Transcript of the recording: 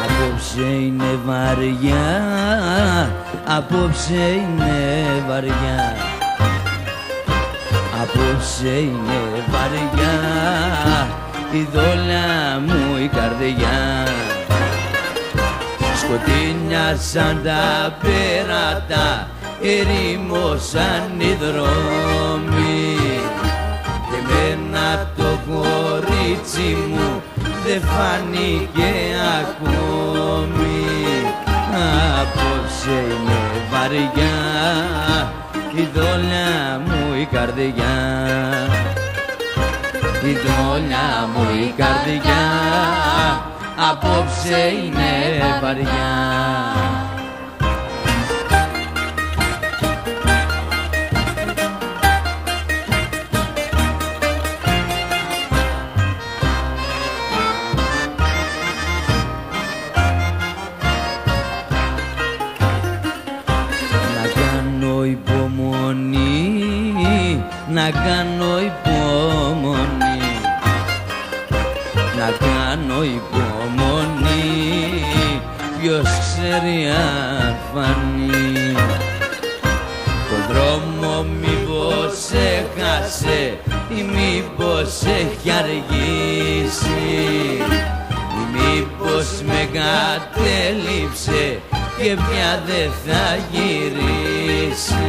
Απόψε είναι βαριά, απόψε είναι βαριά, απόψε είναι βαριά η δόλα μου η καρδιά. Σκοτεινιάσαν τα πέρατα, ερημώσαν οι δρόμοι και εμένα το κορίτσι μου δεν φάνηκε ακόμη. Απόψε είναι βαριά η δόλα μου η καρδιά, η δόλα μου η καρδιά, απόψε είναι βαριά. Να κάνω υπομονή, να κάνω υπομονή, ποιος ξέρει αν φανεί. Το δρόμο μήπως έχασε ή μήπως έχει αργήσει, ή μήπως με κατέληψε και πια δεν θα γυρίσει.